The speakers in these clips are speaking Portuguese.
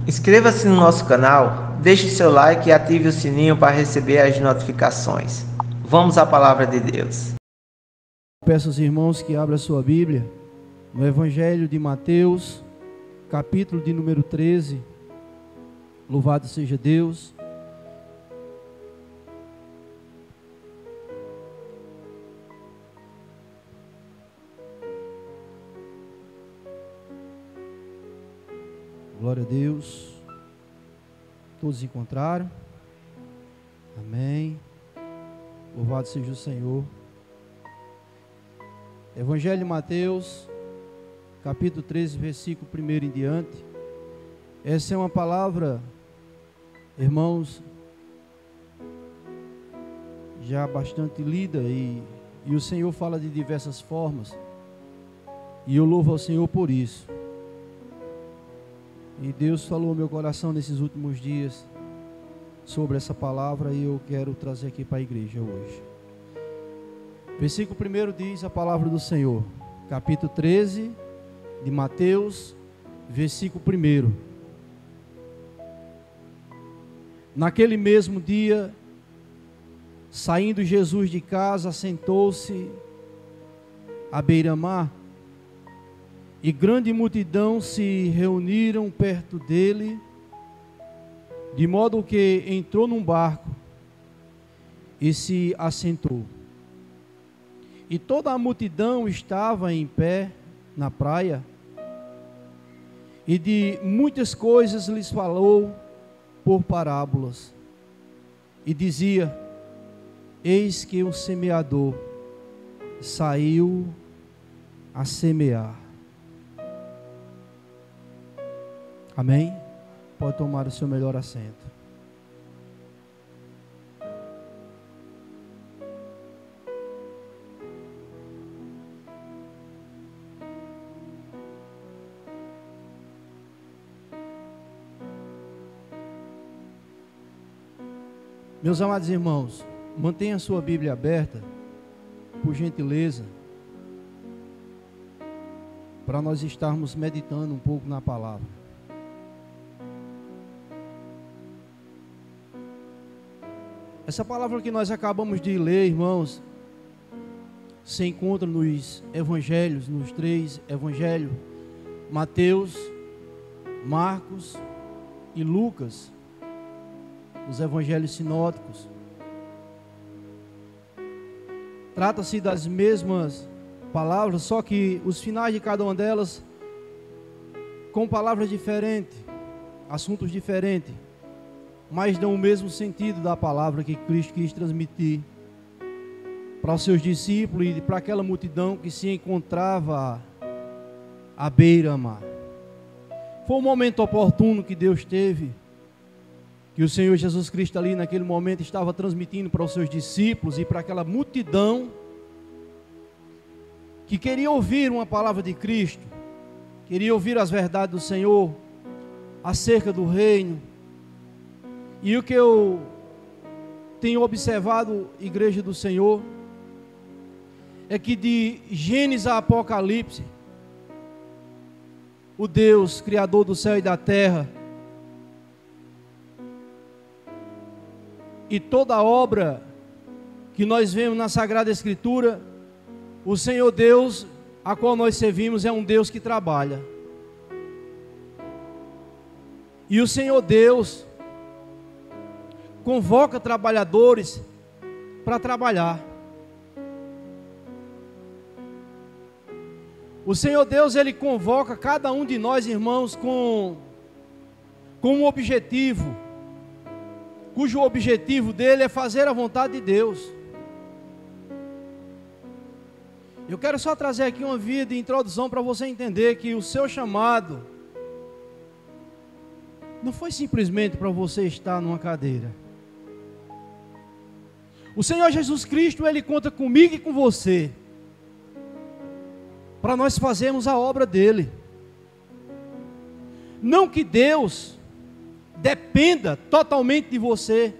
Inscreva-se no nosso canal, deixe seu like e ative o sininho para receber as notificações. Vamos à palavra de Deus. Peço aos irmãos que abram a sua Bíblia no Evangelho de Mateus, capítulo de número 13. Louvado seja Deus. Glória a Deus. Todos encontraram? Amém. Louvado seja o Senhor. Evangelho de Mateus, capítulo 13, versículo 1 em diante. Essa é uma palavra, irmãos, já bastante lida e o Senhor fala de diversas formas. E eu louvo ao Senhor por isso. E Deus falou ao meu coração nesses últimos dias sobre essa palavra e eu quero trazer aqui para a igreja hoje. Versículo 1 diz a palavra do Senhor, capítulo 13 de Mateus, versículo 1. Naquele mesmo dia, saindo Jesus de casa, assentou-se à beira-mar, e grande multidão se reuniram perto dele, de modo que entrou num barco e se assentou. E toda a multidão estava em pé na praia, e de muitas coisas lhes falou por parábolas. E dizia: eis que um semeador saiu a semear. Amém? Pode tomar o seu melhor assento. Meus amados irmãos, mantenha a sua Bíblia aberta, por gentileza, para nós estarmos meditando um pouco na palavra. Essa palavra que nós acabamos de ler, irmãos, se encontra nos evangelhos, nos 3 evangelhos, Mateus, Marcos e Lucas, os evangelhos sinóticos. Trata-se das mesmas palavras, só que os finais de cada uma delas com palavras diferentes, assuntos diferentes, mas dão o mesmo sentido da palavra que Cristo quis transmitir para os seus discípulos e para aquela multidão que se encontrava à beira-mar. Foi um momento oportuno que Deus teve, que o Senhor Jesus Cristo ali naquele momento estava transmitindo para os seus discípulos e para aquela multidão que queria ouvir uma palavra de Cristo, queria ouvir as verdades do Senhor acerca do reino. E o que eu tenho observado, igreja do Senhor, é que de Gênesis a Apocalipse, o Deus criador do céu e da terra, e toda a obra que nós vemos na Sagrada Escritura, o Senhor Deus, a qual nós servimos, é um Deus que trabalha. E o Senhor Deus convoca trabalhadores para trabalhar. O Senhor Deus, Ele convoca cada um de nós, irmãos, com um objetivo, cujo objetivo dele é fazer a vontade de Deus. Eu quero só trazer aqui uma via de introdução para você entender que o seu chamado não foi simplesmente para você estar numa cadeira. O Senhor Jesus Cristo, Ele conta comigo e com você, para nós fazermos a obra dEle. Não que Deus dependa totalmente de você,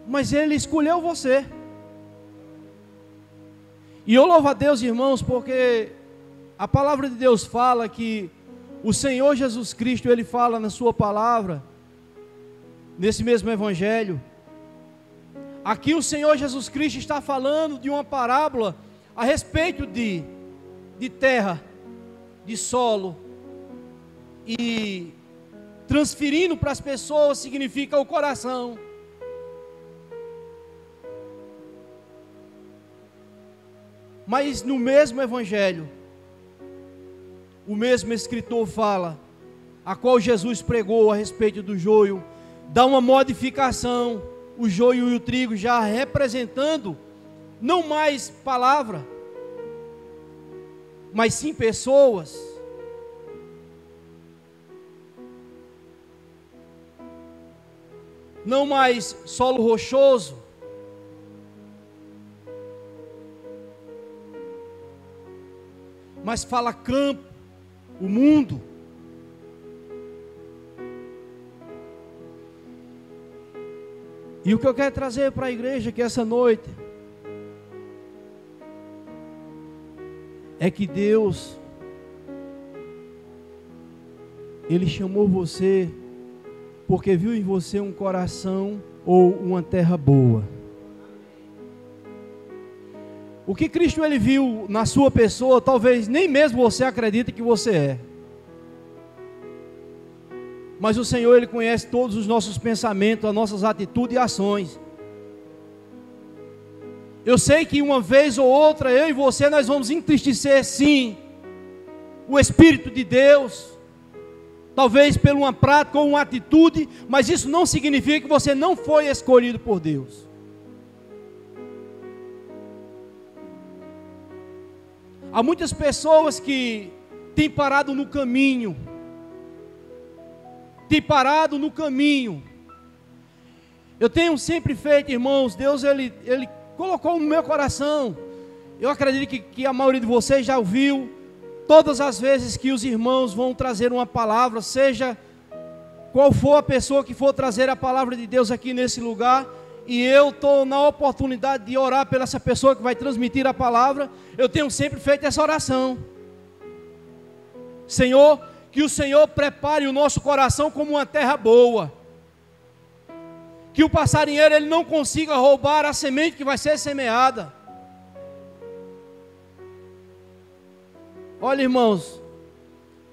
mas Ele escolheu você. E eu louvo a Deus, irmãos, porque a palavra de Deus fala que O Senhor Jesus Cristo, Ele fala na sua palavra, nesse mesmo evangelho. Aqui o Senhor Jesus Cristo está falando de uma parábola a respeito de terra, de solo, e transferindo para as pessoas significa o coração. Mas no mesmo evangelho, o mesmo escritor fala, a qual Jesus pregou a respeito do joio, dá uma modificação, o joio e o trigo já representando, não mais palavra, mas sim pessoas. Não mais solo rochoso, mas fala campo, o mundo. E o que eu quero trazer para a igreja aqui essa noite é que Deus, Ele chamou você porque viu em você um coração ou uma terra boa. O que Cristo Ele viu na sua pessoa, talvez nem mesmo você acredite que você é. Mas o Senhor, Ele conhece todos os nossos pensamentos, as nossas atitudes e ações. Eu sei que uma vez ou outra, eu e você, nós vamos entristecer sim o Espírito de Deus, talvez por uma prática ou uma atitude, mas isso não significa que você não foi escolhido por Deus. Há muitas pessoas que têm parado no caminho, Eu tenho sempre feito, irmãos, Deus ele colocou no meu coração, eu acredito que a maioria de vocês já ouviu, todas as vezes que os irmãos vão trazer uma palavra, seja qual for a pessoa que for trazer a palavra de Deus aqui nesse lugar, e eu estou na oportunidade de orar pela essa pessoa que vai transmitir a palavra, eu tenho sempre feito essa oração. Senhor, que o Senhor prepare o nosso coração como uma terra boa, que o passarinheiro ele não consiga roubar a semente que vai ser semeada. Olha, irmãos,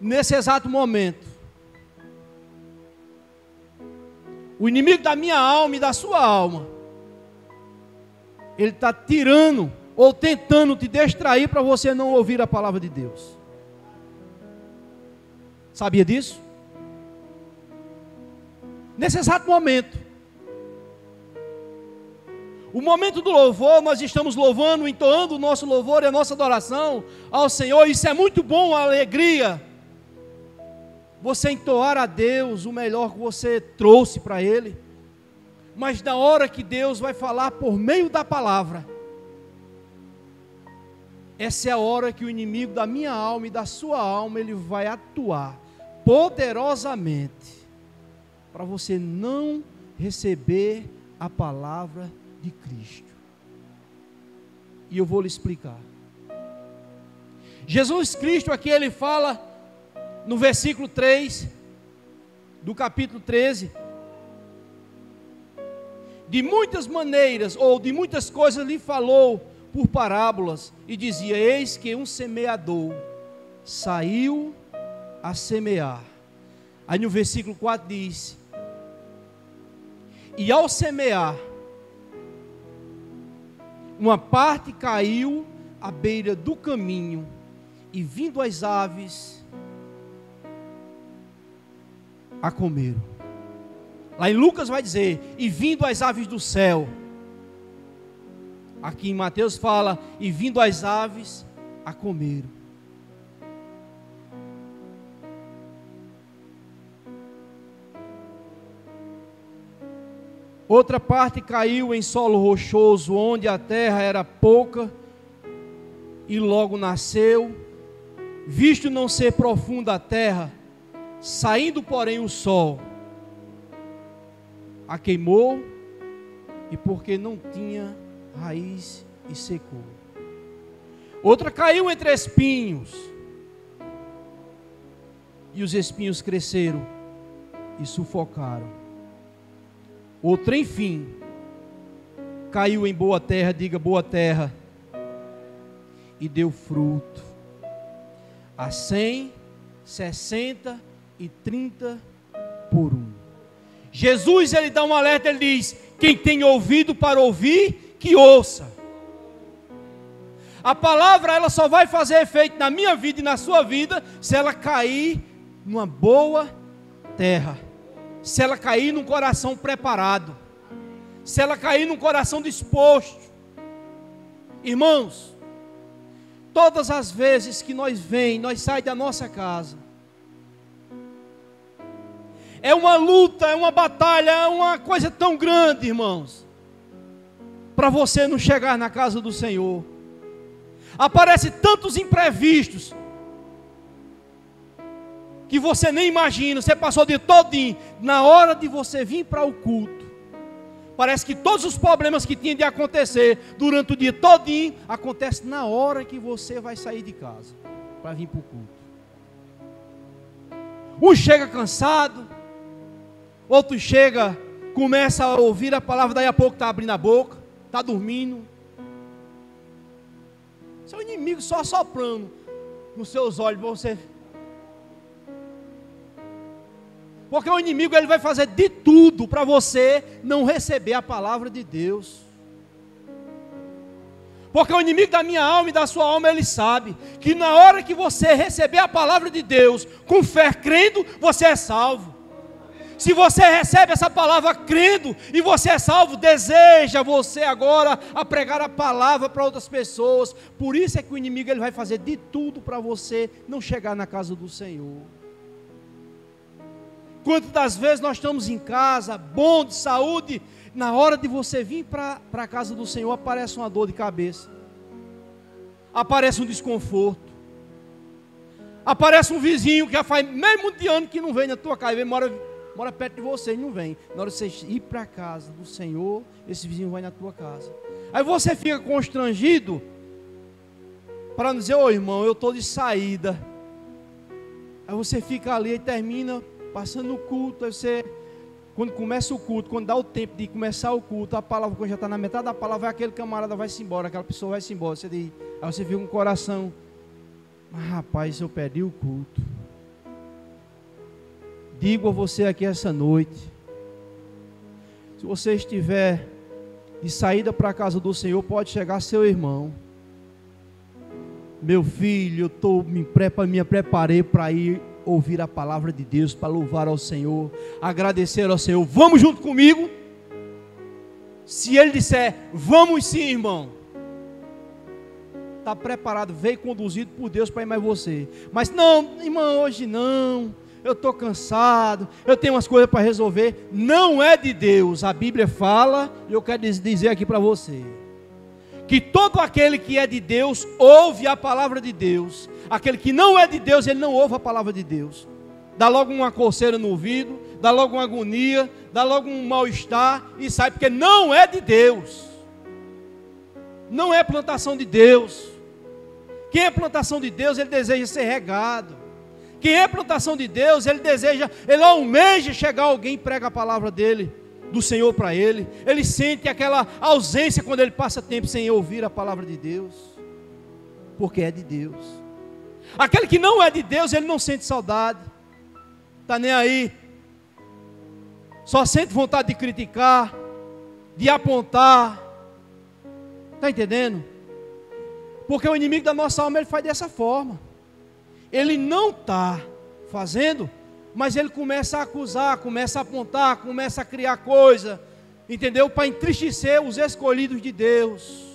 nesse exato momento, o inimigo da minha alma e da sua alma, ele está tirando ou tentando te distrair para você não ouvir a palavra de Deus. Sabia disso? Nesse exato momento, o momento do louvor, nós estamos louvando, entoando o nosso louvor e a nossa adoração ao Senhor. Isso é muito bom, a alegria. Você entoar a Deus o melhor que você trouxe para Ele. Mas na hora que Deus vai falar por meio da palavra, essa é a hora que o inimigo da minha alma e da sua alma, ele vai atuar poderosamente para você não receber a palavra de Cristo. E eu vou lhe explicar. Jesus Cristo aqui ele fala no versículo 3 do capítulo 13, de muitas maneiras ou de muitas coisas lhe falou por parábolas e dizia: eis que um semeador saiu a semear. Aí no versículo 4 diz: e ao semear, uma parte caiu à beira do caminho, e vindo as aves a comeram. Lá em Lucas vai dizer: e vindo as aves do céu. Aqui em Mateus fala: e vindo as aves a comeram. Outra parte caiu em solo rochoso, onde a terra era pouca, e logo nasceu, visto não ser profunda a terra, saindo porém o sol, a queimou, e porque não tinha raiz, e secou. Outra caiu entre espinhos, e os espinhos cresceram e sufocaram. Outra, enfim, caiu em boa terra, diga boa terra, e deu fruto, a 100, 60 e 30 por um. Jesus, ele dá um alerta, ele diz: quem tem ouvido para ouvir, que ouça. A palavra, ela só vai fazer efeito na minha vida e na sua vida se ela cair numa boa terra, se ela cair num coração preparado, se ela cair num coração disposto. Irmãos, todas as vezes que nós saímos da nossa casa, é uma luta, é uma batalha, é uma coisa tão grande, irmãos, para você não chegar na casa do Senhor. Aparecem tantos imprevistos que você nem imagina. Você passou o dia todinho, na hora de você vir para o culto, parece que todos os problemas que tinham de acontecer durante o dia todinho acontecem na hora que você vai sair de casa para vir para o culto. Um chega cansado, outro chega, começa a ouvir a palavra, daí a pouco está abrindo a boca, está dormindo. Seu inimigo só assoprando nos seus olhos, você. Porque o inimigo, ele vai fazer de tudo para você não receber a palavra de Deus. Porque o inimigo da minha alma e da sua alma, ele sabe que na hora que você receber a palavra de Deus com fé, crendo, você é salvo. Se você recebe essa palavra crendo e você é salvo, deseja você agora a pregar a palavra para outras pessoas. Por isso é que o inimigo, ele vai fazer de tudo para você não chegar na casa do Senhor. Quantas das vezes nós estamos em casa, bom, de saúde, na hora de você vir para a casa do Senhor, aparece uma dor de cabeça, aparece um desconforto, aparece um vizinho que já faz mesmo de ano que não vem na tua casa, vem mora perto de você e não vem. Na hora de você ir para a casa do Senhor, esse vizinho vai na tua casa. Aí você fica constrangido para não dizer: ô irmão, eu estou de saída. Aí você fica ali e termina passando o culto. Aí você, quando começa o culto, quando dá o tempo de começar o culto, a palavra, quando já está na metade da palavra, aquele camarada vai-se embora, aquela pessoa vai-se embora. Aí você fica com o coração: mas rapaz, eu perdi o culto. Digo a você aqui essa noite, se você estiver de saída para a casa do Senhor, pode chegar seu irmão: meu filho, eu me preparei para ir ouvir a palavra de Deus, para louvar ao Senhor, agradecer ao Senhor, vamos junto comigo? Se ele disser vamos sim, irmão, está preparado, veio conduzido por Deus para ir mais você. Mas não, irmão, hoje não, eu estou cansado, eu tenho umas coisas para resolver. Não é de Deus. A Bíblia fala, e eu quero dizer aqui para você, que todo aquele que é de Deus ouve a palavra de Deus. Aquele que não é de Deus, ele não ouve a palavra de Deus. Dá logo uma coceira no ouvido, dá logo uma agonia, dá logo um mal-estar e sai, porque não é de Deus. Não é plantação de Deus. Quem é plantação de Deus, ele deseja ser regado. Quem é plantação de Deus, ele almeja chegar alguém e prega a palavra dele, do Senhor para ele. Ele sente aquela ausência quando ele passa tempo sem ouvir a palavra de Deus, porque é de Deus. Aquele que não é de Deus, ele não sente saudade, está nem aí, só sente vontade de criticar, de apontar. Está entendendo? Porque o inimigo da nossa alma, ele faz dessa forma. Ele não está fazendo, mas ele começa a acusar, começa a apontar, começa a criar coisa, entendeu? Para entristecer os escolhidos de Deus.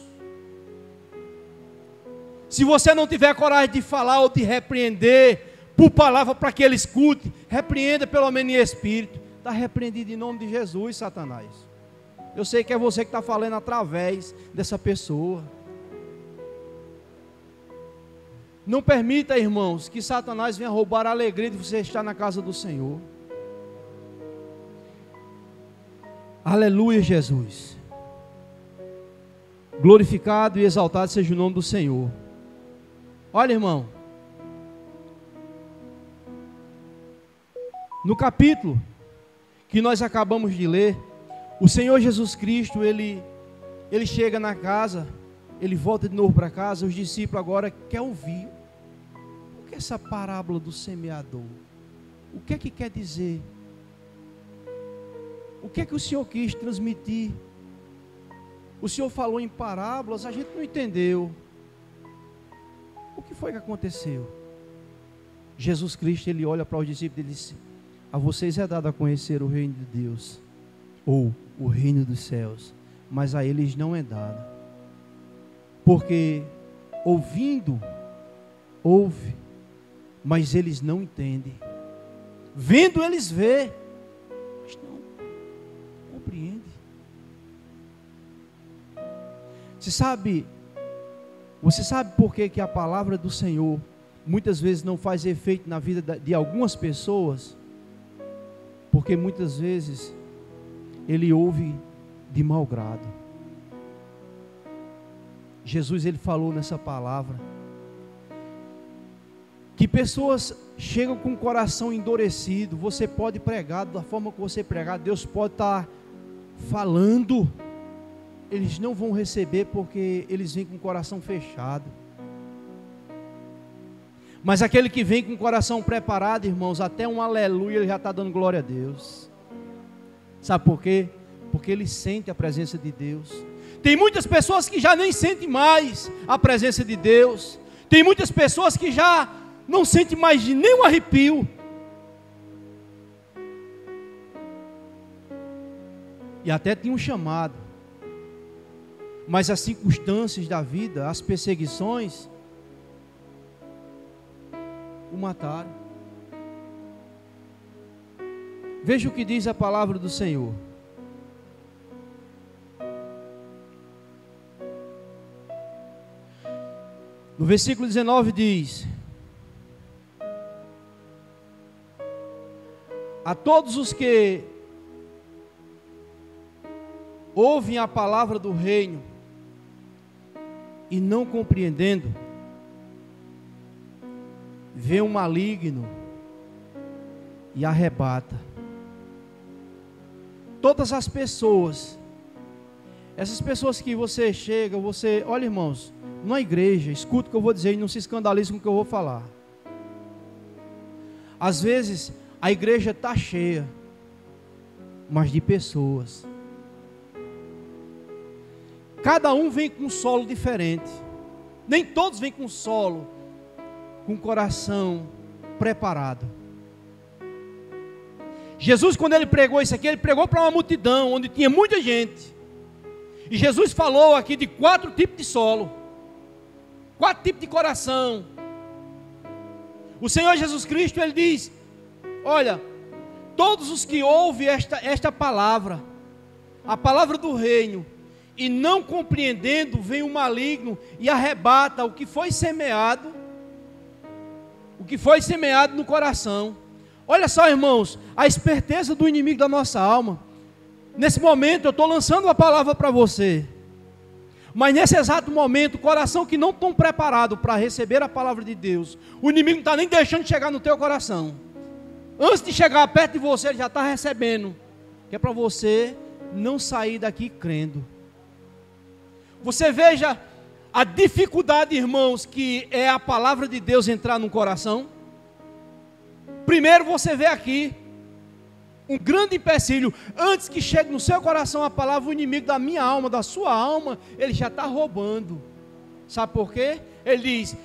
Se você não tiver coragem de falar ou de repreender por palavra para que ele escute, repreenda pelo menos em espírito. Está repreendido em nome de Jesus, Satanás. Eu sei que é você que está falando através dessa pessoa. Não permita, irmãos, que Satanás venha roubar a alegria de você estar na casa do Senhor. Aleluia, Jesus. Glorificado e exaltado seja o nome do Senhor. Olha, irmão, No capítulo que nós acabamos de ler, o Senhor Jesus Cristo, ele chega na casa, ele volta de novo para casa, os discípulos agora querem ouvir. O que é essa parábola do semeador? O que é que quer dizer? O que é que o Senhor quis transmitir? O Senhor falou em parábolas, a gente não entendeu. O que foi que aconteceu? Jesus Cristo, ele olha para os discípulos e diz: a vocês é dado a conhecer o reino de Deus, ou o reino dos céus, mas a eles não é dado. Porque ouvindo, ouve, mas eles não entendem. Vendo, eles vê, mas não compreendem. Você sabe por que a palavra do Senhor muitas vezes não faz efeito na vida de algumas pessoas? Porque muitas vezes ele ouve de mau grado. Jesus, ele falou nessa palavra que pessoas chegam com o coração endurecido. Você pode pregar da forma que você pregar, Deus pode estar falando, eles não vão receber porque eles vêm com o coração fechado. Mas aquele que vem com o coração preparado, irmãos, até um aleluia ele já está dando glória a Deus. Sabe por quê? Porque ele sente a presença de Deus. Tem muitas pessoas que já nem sentem mais a presença de Deus. Tem muitas pessoas que já não sentem mais de nenhum arrepio. E até tinha um chamado. Mas as circunstâncias da vida, as perseguições, o mataram. Veja o que diz a palavra do Senhor. No versículo 19 diz: a todos os que ouvem a palavra do reino e não compreendendo, vê um maligno e arrebata. Todas as pessoas, essas pessoas que você chega, olha, irmãos, na igreja, escuta o que eu vou dizer e não se escandalize com o que eu vou falar. Às vezes a igreja está cheia, mas de pessoas. Cada um vem com um solo diferente. Nem todos vêm com um solo, com o coração preparado. Jesus, quando ele pregou isso aqui, ele pregou para uma multidão, onde tinha muita gente. E Jesus falou aqui de 4 tipos de solo, 4 tipos de coração. O Senhor Jesus Cristo, ele diz: olha, todos os que ouvem esta palavra, a palavra do reino, e não compreendendo, vem o maligno e arrebata o que foi semeado no coração. Olha só, irmãos, a esperteza do inimigo da nossa alma. Nesse momento eu estou lançando a palavra para você, mas nesse exato momento, o coração que não estão preparado para receber a palavra de Deus, o inimigo não está nem deixando de chegar no teu coração. Antes de chegar perto de você, ele já está recebendo, que é para você não sair daqui crendo. Você veja a dificuldade, irmãos, que é a palavra de Deus entrar no coração. Primeiro você vê aqui um grande empecilho. Antes que chegue no seu coração a palavra, o inimigo da minha alma, da sua alma, ele já está roubando. Sabe por quê? Ele diz,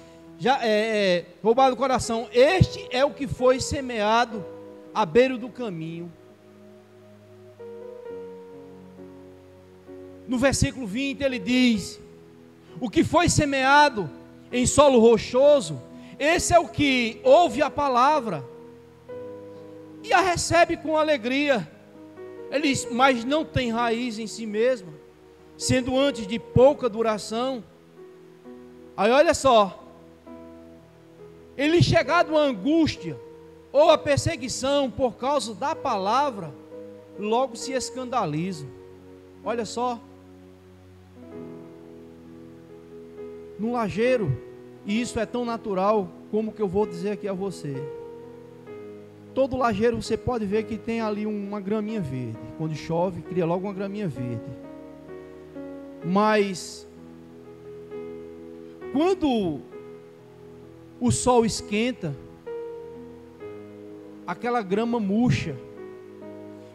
roubado o coração. Este é o que foi semeado à beira do caminho. No versículo 20 ele diz: o que foi semeado em solo rochoso, esse é o que ouve a palavra e a recebe com alegria. Ele diz, mas não tem raiz em si mesma, sendo antes de pouca duração. Aí olha só, ele chegado à angústia ou à perseguição por causa da palavra, logo se escandaliza. Olha só, no lajeiro, e isso é tão natural como que eu vou dizer aqui a você, todo lajeiro você pode ver que tem ali uma graminha verde. Quando chove, cria logo uma graminha verde. Mas quando o sol esquenta, aquela grama murcha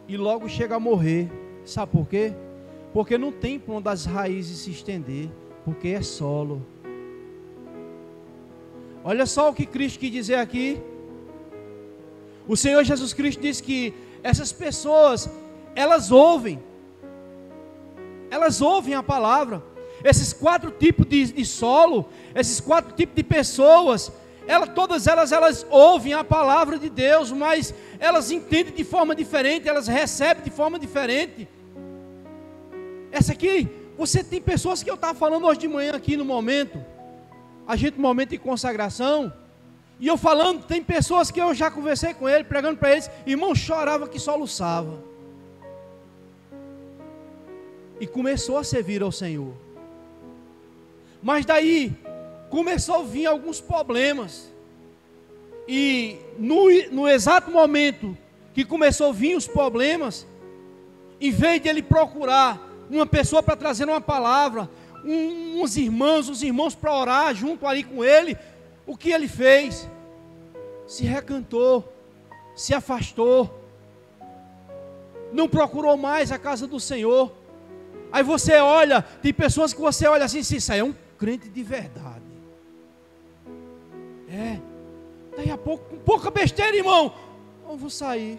e logo chega a morrer. Sabe por quê? Porque não tem para onde as raízes se estender, porque é solo. Olha só o que Cristo quis dizer aqui. O Senhor Jesus Cristo disse que essas pessoas, elas ouvem a palavra. Esses 4 tipos de solo, esses 4 tipos de pessoas, todas elas ouvem a palavra de Deus, mas elas entendem de forma diferente, elas recebem de forma diferente. Essa aqui, você tem pessoas que eu estava falando hoje de manhã aqui no momento, no momento de consagração, e eu falando, tem pessoas que eu já conversei com ele, pregando para eles, irmão, chorava que soluçava, e começou a servir ao Senhor. Mas daí, começou a vir alguns problemas, e no exato momento que começou a vir os problemas, em vez de ele procurar uma pessoa para trazer uma palavra, uns irmãos para orar junto ali com ele, o que ele fez? Se recantou, se afastou, não procurou mais a casa do Senhor. Aí você olha, tem pessoas que você olha assim, isso aí é um crente de verdade. Daí a pouco, com pouca besteira, irmão, eu vou sair,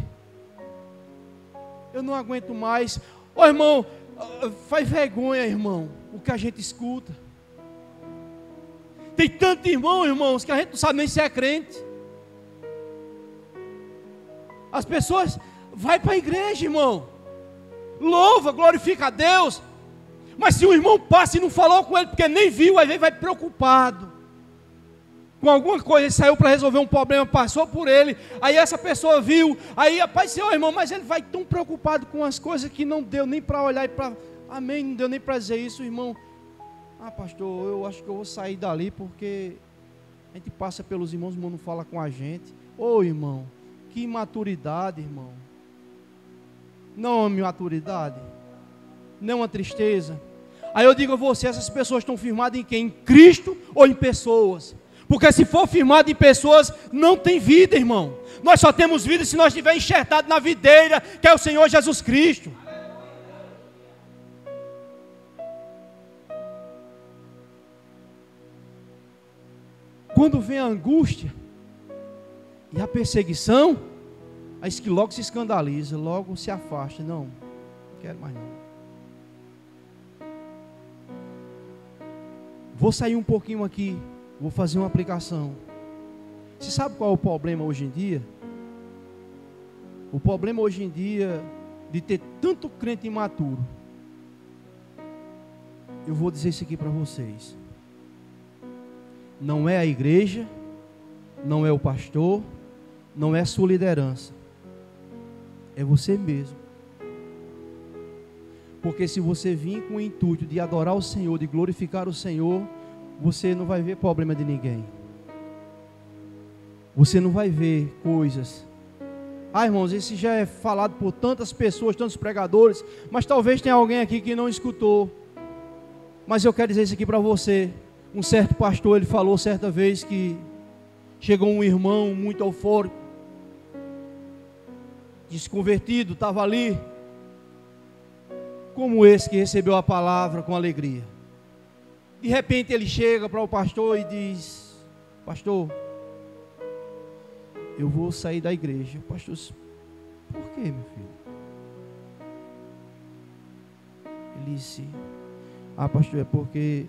eu não aguento mais. Irmão, faz vergonha, irmão, o que a gente escuta. Tem tanto irmãos, que a gente não sabe nem se é crente. As pessoas vai para a igreja, irmão, louva, glorifica a Deus, mas se o irmão passa e não falou com ele, porque nem viu, aí vai preocupado com alguma coisa, ele saiu para resolver um problema, passou por ele, aí essa pessoa viu, aí rapaz, senhor irmão, mas ele vai tão preocupado com as coisas que não deu nem para olhar e para, amém, não deu nem para dizer isso, irmão. Pastor, eu acho que eu vou sair dali, porque a gente passa pelos irmãos, o irmão não fala com a gente. Irmão, que imaturidade, irmão. Não é uma imaturidade, não é uma tristeza. Aí eu digo a você, essas pessoas estão firmadas em quem? Em Cristo ou em pessoas? Porque se for firmado em pessoas, não tem vida, irmão. Nós só temos vida se nós estivermos enxertados na videira, que é o Senhor Jesus Cristo. Quando vem a angústia e a perseguição, aí que logo se escandaliza, logo se afasta. Não quero mais não. Vou sair um pouquinho aqui, vou fazer uma aplicação. Você sabe qual é o problema hoje em dia? O problema hoje em dia de ter tanto crente imaturo. Eu vou dizer isso aqui para vocês. Não é a igreja, não é o pastor, não é a sua liderança. É você mesmo. Porque se você vir com o intuito de adorar o Senhor, de glorificar o Senhor, você não vai ver problema de ninguém. Você não vai ver coisas. Irmãos, esse já é falado por tantas pessoas, tantos pregadores, mas talvez tenha alguém aqui que não escutou. Mas eu quero dizer isso aqui para você. Um certo pastor, ele falou certa vez que chegou um irmão muito eufórico, desconvertido, estava ali, como esse que recebeu a palavra com alegria. De repente ele chega para o pastor e diz: pastor, eu vou sair da igreja. O pastor disse: por quê, meu filho? Ele disse: pastor, é porque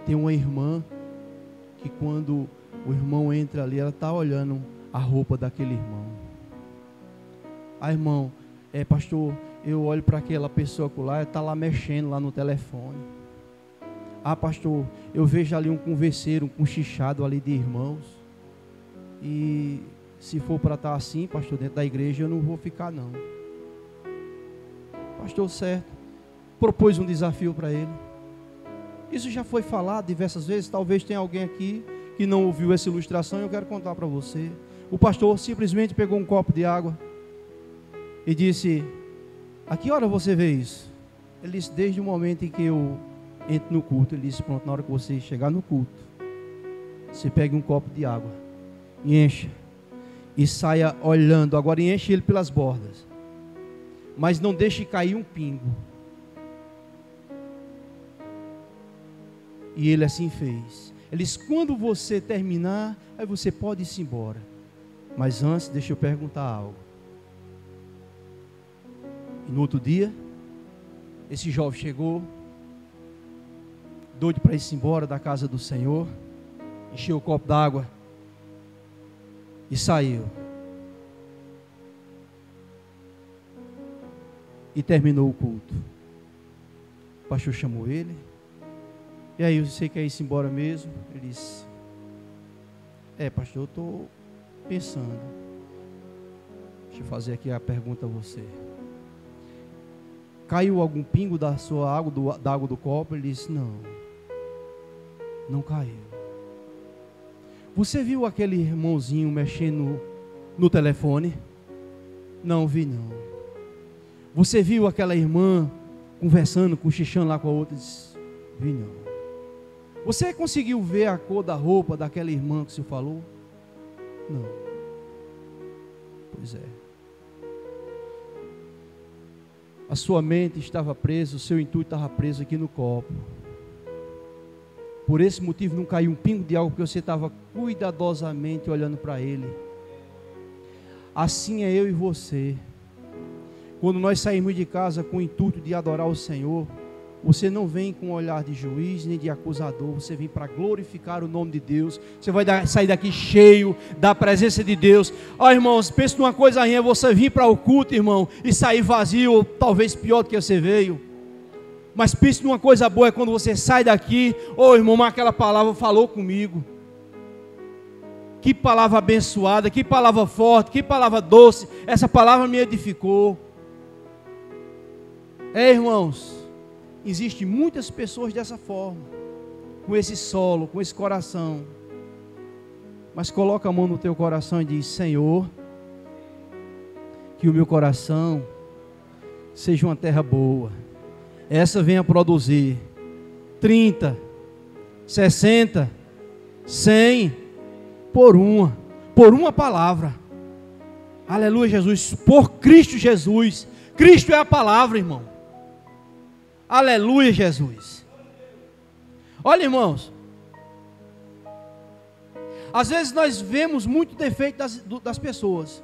tem uma irmã que quando o irmão entra ali, ela está olhando a roupa daquele irmão. Irmão, pastor, eu olho para aquela pessoa lá, ela está lá mexendo lá no telefone. Pastor, eu vejo ali um converseiro, um cochichado ali de irmãos. E se for para estar assim, pastor, dentro da igreja, eu não vou ficar não. Pastor, certo, propôs um desafio para ele. Isso já foi falado diversas vezes. Talvez tenha alguém aqui que que não ouviu essa ilustração, eu quero contar para você. O pastor simplesmente pegou um copo de água e disse: a que hora você vê isso? Ele disse: desde o momento em que eu entro no culto. Ele disse: pronto, na hora que você chegar no culto, você pegue um copo de água e encha, e saia olhando. Agora enche ele pelas bordas, mas não deixe cair um pingo. E ele assim fez. Ele disse: quando você terminar, aí você pode ir embora. Mas antes, deixa eu perguntar algo. E no outro dia, esse jovem chegou, doido para ir embora da casa do Senhor, encheu o copo d'água e saiu. E terminou o culto. O pastor chamou ele. E aí, você quer ir embora mesmo? Ele disse: pastor, eu estou pensando. Deixa eu fazer aqui a pergunta a você. Caiu algum pingo da sua água, da água do copo? Ele disse: não, não caiu. Você viu aquele irmãozinho mexendo no telefone? Não vi não. Você viu aquela irmã conversando, cochichando lá com a outra? Disse: vi não. Você conseguiu ver a cor da roupa daquela irmã que você falou? Não. Pois é. A sua mente estava presa, o seu intuito estava preso aqui no copo. Por esse motivo não caiu um pingo de água, porque você estava cuidadosamente olhando para ele. Assim é eu e você. Quando nós saímos de casa com o intuito de adorar o Senhor, você não vem com um olhar de juiz nem de acusador, você vem para glorificar o nome de Deus. Você vai sair daqui cheio da presença de Deus. Irmãos, pense numa coisa aí, é você vir para o culto, irmão, e sair vazio, ou talvez pior do que você veio. Mas pense numa coisa boa, é quando você sai daqui: irmão, aquela palavra falou comigo. Que palavra abençoada, que palavra forte, que palavra doce, essa palavra me edificou. Irmãos, existem muitas pessoas dessa forma, com esse solo, com esse coração. Mas coloca a mão no teu coração e diz: Senhor, que o meu coração seja uma terra boa, essa venha produzir 30, 60, 100, por uma palavra. Aleluia, Jesus, por Cristo Jesus. Cristo é a palavra, irmão. Aleluia, Jesus. Olha, irmãos, às vezes nós vemos muito defeito das pessoas,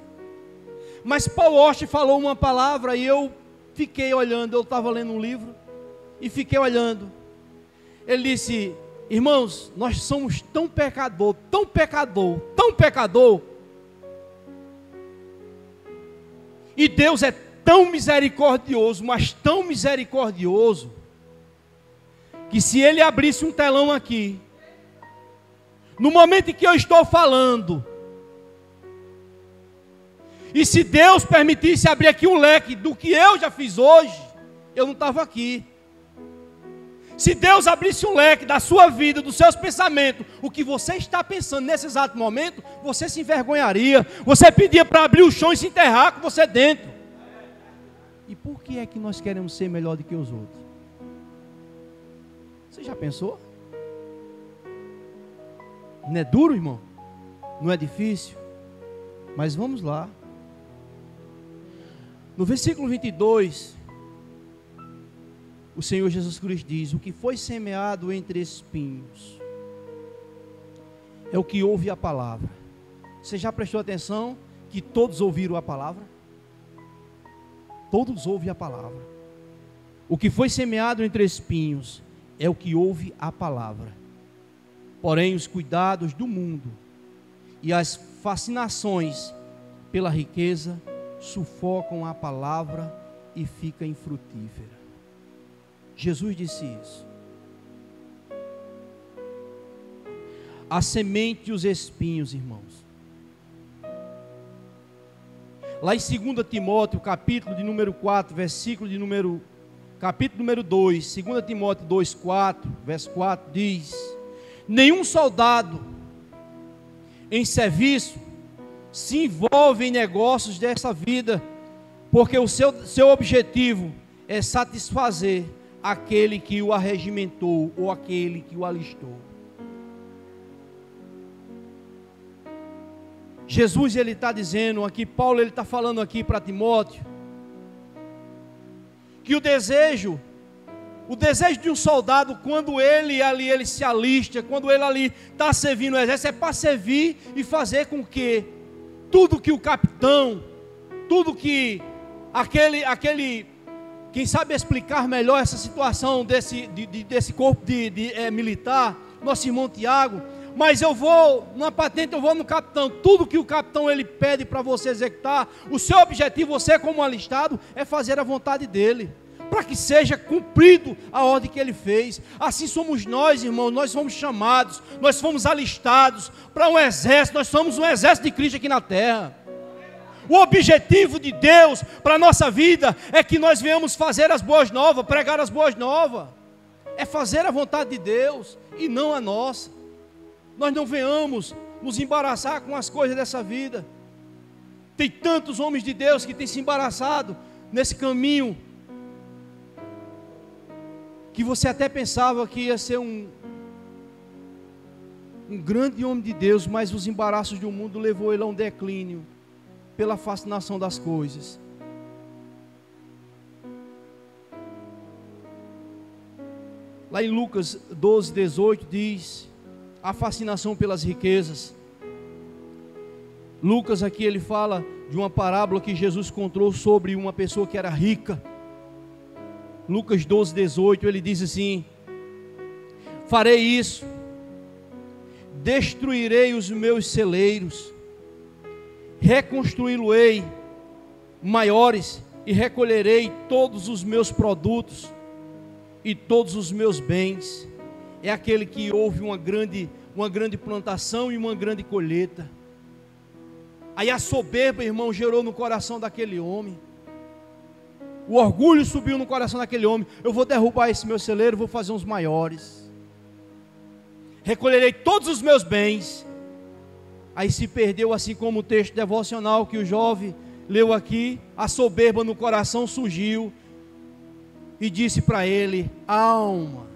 mas Paul Washer falou uma palavra e eu fiquei olhando. Eu estava lendo um livro e fiquei olhando. Ele disse: irmãos, nós somos tão pecador, tão pecador, tão pecador, e Deus é tão misericordioso, mas tão misericordioso, que se Ele abrisse um telão aqui, no momento em que eu estou falando, e se Deus permitisse abrir aqui um leque do que eu já fiz hoje, eu não estava aqui. Se Deus abrisse um leque da sua vida, dos seus pensamentos, o que você está pensando nesse exato momento, você se envergonharia, você pedia para abrir o chão e se enterrar com você dentro. E por que é que nós queremos ser melhor do que os outros? Você já pensou? Não é duro, irmão? Não é difícil? Mas vamos lá. No versículo 22, o Senhor Jesus Cristo diz: o que foi semeado entre espinhos é o que ouve a palavra. Você já prestou atenção que todos ouviram a palavra? Todos ouvem a palavra. O que foi semeado entre espinhos é o que ouve a palavra. Porém, os cuidados do mundo e as fascinações pela riqueza sufocam a palavra e fica infrutífera. Jesus disse isso. A semente e os espinhos, irmãos. Lá em 2 Timóteo, capítulo de número 4, capítulo número 2, 2 Timóteo 2, 4, verso 4, diz: nenhum soldado em serviço, se envolve em negócios dessa vida, porque o seu objetivo é satisfazer aquele que o arregimentou ou aquele que o alistou. Jesus, ele está dizendo aqui, Paulo, ele está falando aqui para Timóteo, que o desejo de um soldado, quando ele se alista, quando ele ali está servindo o exército, é para servir e fazer com que tudo que o capitão, tudo que aquele quem sabe explicar melhor essa situação desse corpo militar, nosso irmão Tiago, mas eu vou, numa patente eu vou no capitão, tudo que o capitão ele pede para você executar, o seu objetivo, você como alistado, é fazer a vontade dele, para que seja cumprido a ordem que ele fez. Assim somos nós, irmãos, nós somos chamados, nós fomos alistados para um exército, nós somos um exército de Cristo aqui na terra. O objetivo de Deus para a nossa vida é que nós venhamos fazer as boas novas, pregar as boas novas, é fazer a vontade de Deus e não a nossa. Nós não venhamos nos embaraçar com as coisas dessa vida. Tem tantos homens de Deus que têm se embaraçado nesse caminho, que você até pensava que ia ser um grande homem de Deus, mas os embaraços do mundo levou ele a um declínio, pela fascinação das coisas. Lá em Lucas 12, 18 diz a fascinação pelas riquezas. Lucas aqui ele fala de uma parábola que Jesus contou sobre uma pessoa que era rica. Lucas 12, 18 ele diz assim: farei isso, destruirei os meus celeiros, reconstruí-lo-ei maiores, e recolherei todos os meus produtos e todos os meus bens. É aquele que houve uma grande plantação e uma grande colheita. Aí a soberba, irmão, gerou no coração daquele homem, o orgulho subiu no coração daquele homem: eu vou derrubar esse meu celeiro, vou fazer uns maiores, recolherei todos os meus bens. Aí se perdeu, assim como o texto devocional que o jovem leu aqui, a soberba no coração surgiu e disse para ele: alma,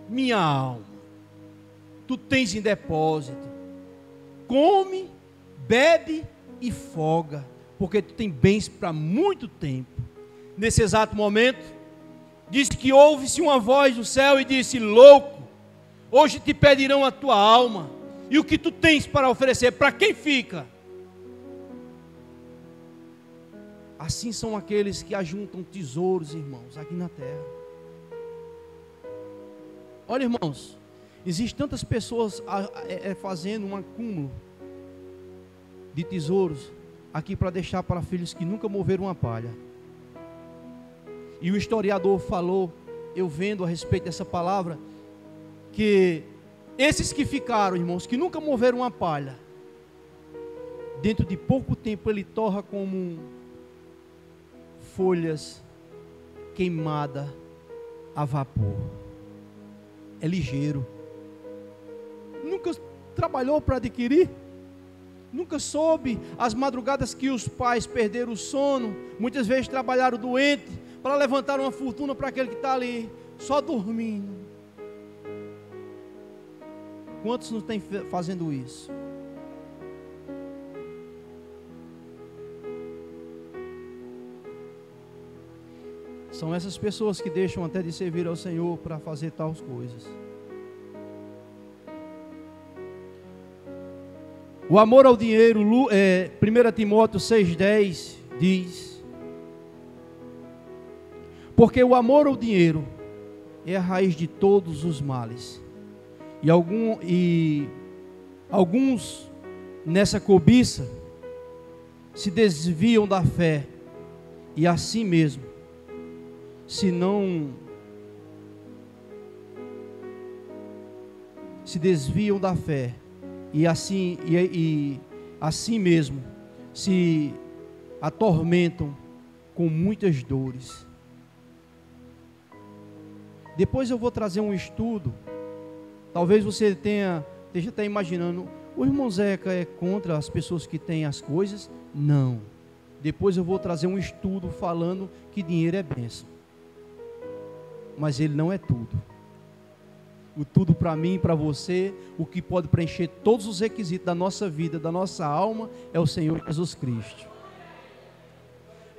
minha alma, tu tens em depósito, come, bebe e folga, porque tu tem bens para muito tempo. Nesse exato momento, disse que ouve-se uma voz do céu e disse: louco, hoje te pedirão a tua alma, e o que tu tens para oferecer, para quem fica? Assim são aqueles que ajuntam tesouros, irmãos, aqui na terra. Olha, irmãos, existem tantas pessoas fazendo um acúmulo de tesouros aqui para deixar para filhos que nunca moveram uma palha. E o historiador falou, eu vendo a respeito dessa palavra, que esses que ficaram, irmãos, que nunca moveram uma palha, dentro de pouco tempo ele torra como folhas queimadas a vapor. É ligeiro. Nunca trabalhou para adquirir, nunca soube as madrugadas que os pais perderam o sono, muitas vezes trabalharam doente para levantar uma fortuna para aquele que está ali só dormindo. Quantos não tem fazendo isso? São essas pessoas que deixam até de servir ao Senhor para fazer tais coisas. O amor ao dinheiro, 1 Timóteo 6,10 diz: porque o amor ao dinheiro é a raiz de todos os males. E alguns nessa cobiça se desviam da fé, e assim mesmo, se desviam da fé, e assim mesmo se atormentam com muitas dores. Depois eu vou trazer um estudo. Talvez você esteja até imaginando O irmão Zeca é contra as pessoas que têm as coisas? Não. Depois eu vou trazer um estudo falando que dinheiro é bênção. Mas ele não é tudo. O tudo para mim e para você, o que pode preencher todos os requisitos da nossa vida, da nossa alma, é o Senhor Jesus Cristo.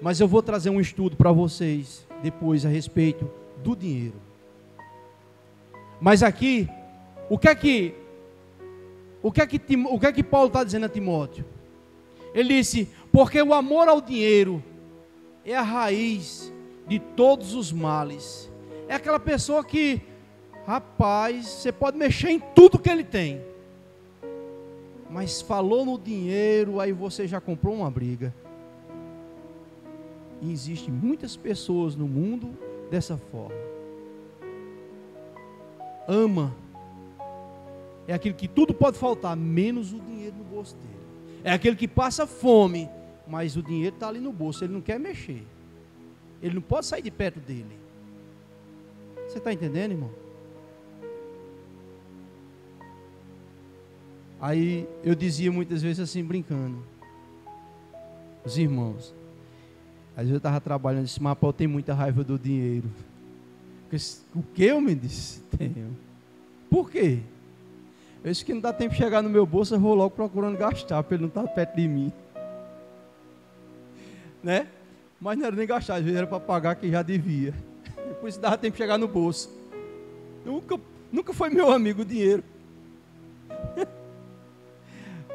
Mas eu vou trazer um estudo para vocês depois a respeito do dinheiro. Mas aqui, o que é que Paulo está dizendo a Timóteo? Ele disse: porque o amor ao dinheiro é a raiz de todos os males. É aquela pessoa que, rapaz, você pode mexer em tudo que ele tem, mas falou no dinheiro, aí você já comprou uma briga. E existem muitas pessoas no mundo dessa forma. Ama é aquele que tudo pode faltar, menos o dinheiro no bolso dele. É aquele que passa fome, mas o dinheiro está ali no bolso, ele não quer mexer. Ele não pode sair de perto dele. Você está entendendo, irmão? Aí eu dizia muitas vezes assim, brincando, os irmãos, às vezes eu estava trabalhando, disse: mas eu tenho muita raiva do dinheiro. O que eu me disse? Tenho. Por quê? Eu disse que não dá tempo de chegar no meu bolso, eu vou logo procurando gastar, para ele não estar perto de mim. Né? Mas não era nem gastar, às vezes era para pagar que já devia. Por isso dava tempo de chegar no bolso. Nunca foi meu amigo o dinheiro.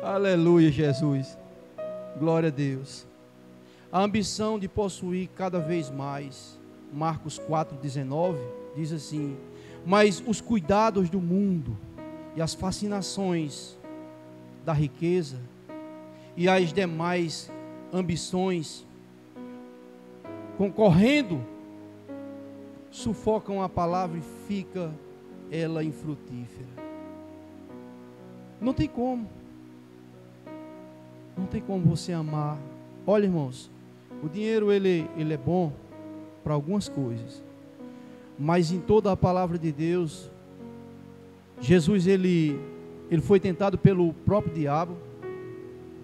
Aleluia, Jesus. Glória a Deus. A ambição de possuir cada vez mais. Marcos 4,19 diz assim: mas os cuidados do mundo e as fascinações da riqueza e as demais ambições, concorrendo, sufocam a palavra e fica ela infrutífera. Não tem como. Não tem como você amar. Olha, irmãos, o dinheiro ele é bom para algumas coisas, mas em toda a palavra de Deus, Jesus ele foi tentado pelo próprio diabo.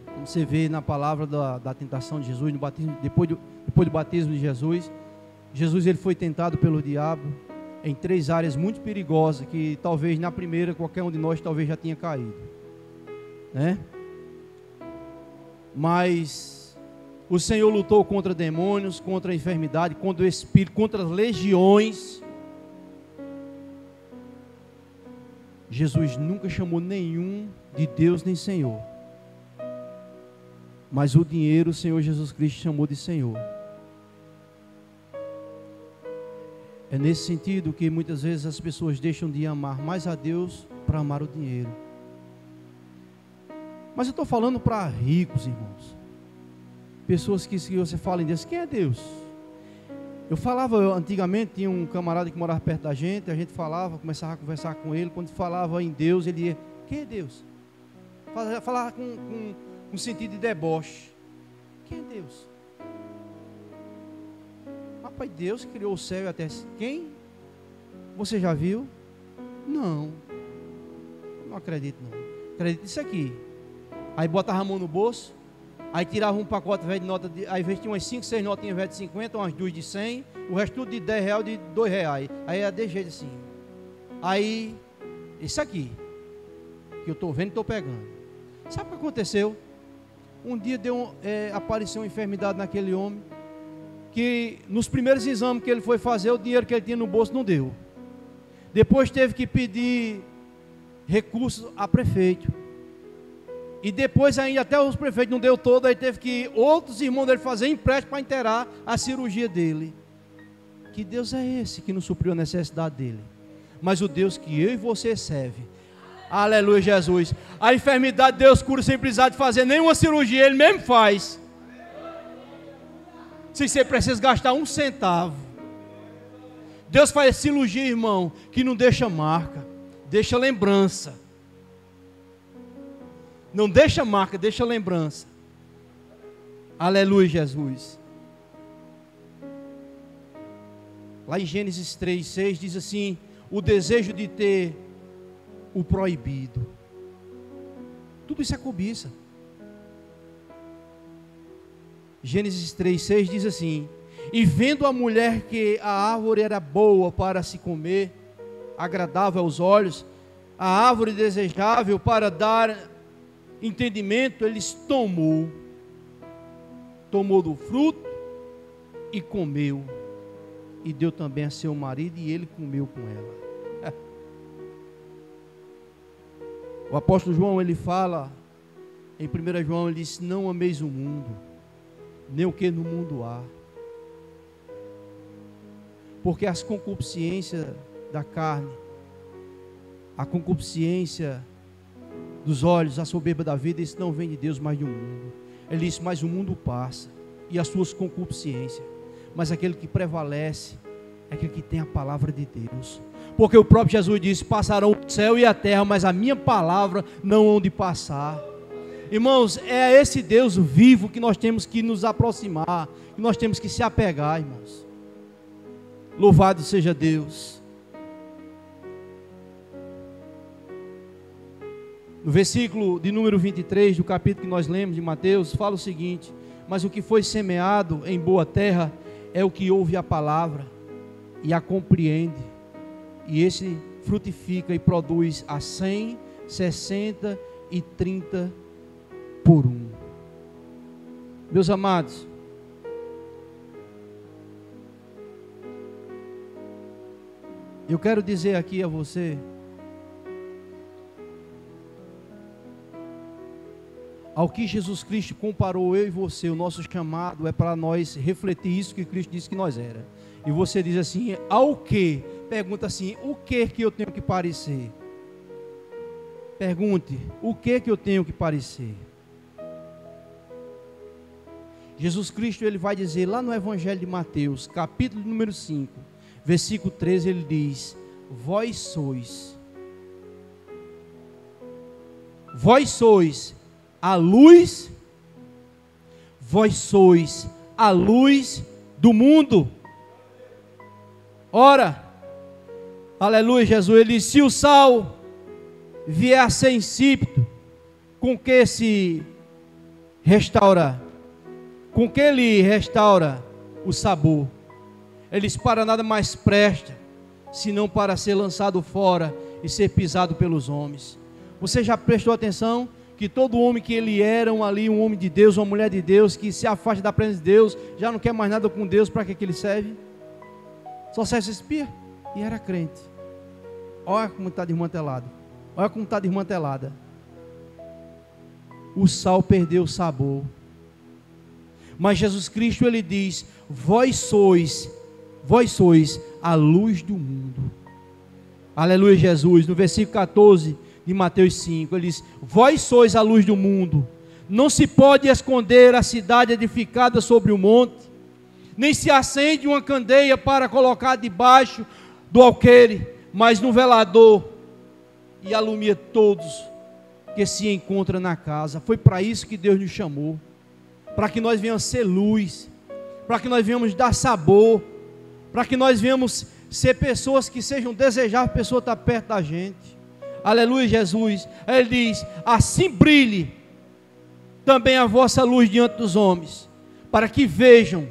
Como você vê na palavra da tentação de Jesus, no batismo, depois do batismo de Jesus, ele foi tentado pelo diabo em 3 áreas muito perigosas, que talvez na primeira qualquer um de nós talvez já tinha caído, né? Mas o Senhor lutou contra demônios, contra a enfermidade, contra o espírito, contra as legiões. Jesus nunca chamou nenhum de Deus nem Senhor, mas o dinheiro o Senhor Jesus Cristo chamou de Senhor. É nesse sentido que muitas vezes as pessoas deixam de amar mais a Deus para amar o dinheiro. Mas eu estou falando para ricos, irmãos. Pessoas que você fala em Deus, quem é Deus? Eu falava antigamente, tinha um camarada que morava perto da gente, a gente falava, começava a conversar com ele, quando falava em Deus, ele ia: quem é Deus? Falava com um sentido de deboche. Quem é Deus? Rapaz, Deus criou o céu e a terra. Quem? Você já viu? Não. Não acredito não. Acredito nisso aqui. Aí botava a mão no bolso, aí tirava um pacote velho de nota, aí tinha umas 5, 6 notinhas velhas de 50, umas 2 de 100, o resto tudo de 10 reais, de 2 reais. Aí era de jeito assim. Aí, isso aqui, que eu estou vendo e estou pegando. Sabe o que aconteceu? Um dia apareceu uma enfermidade naquele homem, que nos primeiros exames que ele foi fazer, o dinheiro que ele tinha no bolso não deu. Depois teve que pedir recursos a prefeito. E depois ainda até os prefeitos não deu todo, aí teve que outros irmãos dele fazer empréstimo para inteirar a cirurgia dele. Que Deus é esse que não supriu a necessidade dele? Mas o Deus que eu e você serve. Aleluia, Jesus. A enfermidade Deus cura sem precisar de fazer nenhuma cirurgia, Ele mesmo faz. Se você precisa gastar 1 centavo, Deus faz cirurgia, irmão, que não deixa marca, deixa lembrança. Não deixa marca, deixa lembrança. Aleluia, Jesus. Lá em Gênesis 3:6 diz assim: o desejo de ter o proibido. Tudo isso é cobiça. Gênesis 3:6 diz assim: e vendo a mulher que a árvore era boa para se comer, agradável aos olhos, a árvore desejável para dar entendimento, eles tomou do fruto e comeu, e deu também a seu marido, e ele comeu com ela. O apóstolo João, ele fala em 1 João, ele diz: não ameis o mundo, nem o que no mundo há, porque as concupiscências da carne, a concupiscência dos olhos, a soberba da vida, isso não vem de Deus, mas do mundo. Ele diz: mas o mundo passa, e as suas concupiscências, mas aquele que prevalece é aquele que tem a palavra de Deus. Porque o próprio Jesus disse: passarão o céu e a terra, mas a minha palavra não hão de passar. Irmãos, é a esse Deus vivo que nós temos que nos aproximar, que nós temos que se apegar, irmãos. Louvado seja Deus. No versículo de número 23 do capítulo que nós lemos de Mateus, fala o seguinte: mas o que foi semeado em boa terra é o que ouve a palavra e a compreende, e esse frutifica e produz a 100, 60 e 30 por 1. Meus amados, eu quero dizer aqui a você, ao que Jesus Cristo comparou eu e você, o nosso chamado é para nós refletir isso que Cristo disse que nós era. E você diz assim: ao que? Pergunta assim: o que eu tenho que parecer? Pergunte: o que eu tenho que parecer? Jesus Cristo, ele vai dizer lá no Evangelho de Mateus, capítulo número 5, versículo 13, ele diz: vós sois a luz, vós sois a luz do mundo. Ora, aleluia, Jesus, ele disse: se o sal vier a ser insípido, com que se restaura? Com que ele restaura o sabor? Ele diz: para nada mais presta, senão para ser lançado fora e ser pisado pelos homens. Você já prestou atenção que todo homem que ele era um homem de Deus, uma mulher de Deus, que se afasta da presença de Deus, já não quer mais nada com Deus, para que ele serve? Só serve se espia? E era crente. Olha como está desmantelado. Olha como está desmantelada. O sal perdeu o sabor. Mas Jesus Cristo, ele diz: vós sois a luz do mundo. Aleluia, Jesus. No versículo 14 de Mateus 5, ele diz: vós sois a luz do mundo. Não se pode esconder a cidade edificada sobre o monte, nem se acende uma candeia para colocar debaixo do alqueire, mas no velador, e alumia todos que se encontram na casa. Foi para isso que Deus nos chamou, para que nós venhamos ser luz, para que nós venhamos dar sabor, para que nós venhamos ser pessoas que sejam desejáveis, a pessoa estar perto da gente. Aleluia, Jesus. Ele diz: assim brilhe também a vossa luz diante dos homens, para que vejam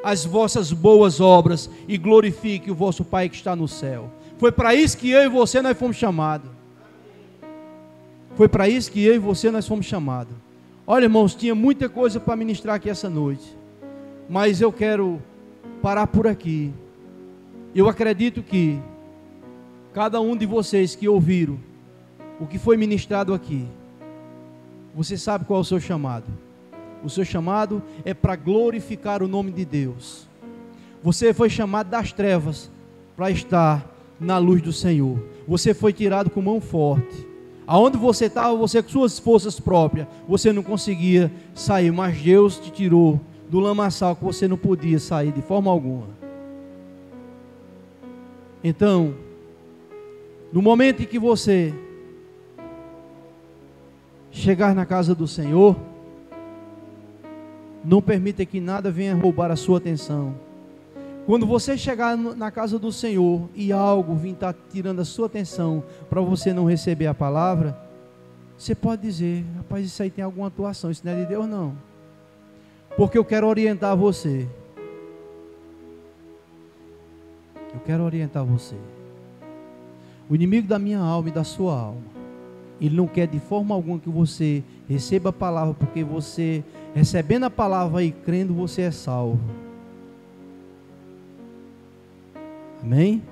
as vossas boas obras e glorifiquem o vosso Pai que está no céu. Foi para isso que eu e você nós fomos chamados. Foi para isso que eu e você nós fomos chamados. Olha, irmãos, tinha muita coisa para ministrar aqui essa noite, mas eu quero parar por aqui. Eu acredito que cada um de vocês que ouviram o que foi ministrado aqui, você sabe qual é o seu chamado. O seu chamado é para glorificar o nome de Deus. Você foi chamado das trevas para estar na luz do Senhor. Você foi tirado com mão forte. Aonde você estava, você com suas forças próprias, você não conseguia sair, mas Deus te tirou do lamaçal que você não podia sair de forma alguma. Então, no momento em que você chegar na casa do Senhor, não permita que nada venha roubar a sua atenção. Quando você chegar na casa do Senhor e algo vir estar tirando a sua atenção para você não receber a palavra, Você pode dizer: rapaz, isso aí tem alguma atuação, isso não é de Deus não. Porque eu quero orientar você. Eu quero orientar você. O inimigo da minha alma e da sua alma, ele não quer de forma alguma que você receba a palavra, porque você, recebendo a palavra e crendo, você é salvo. Amém?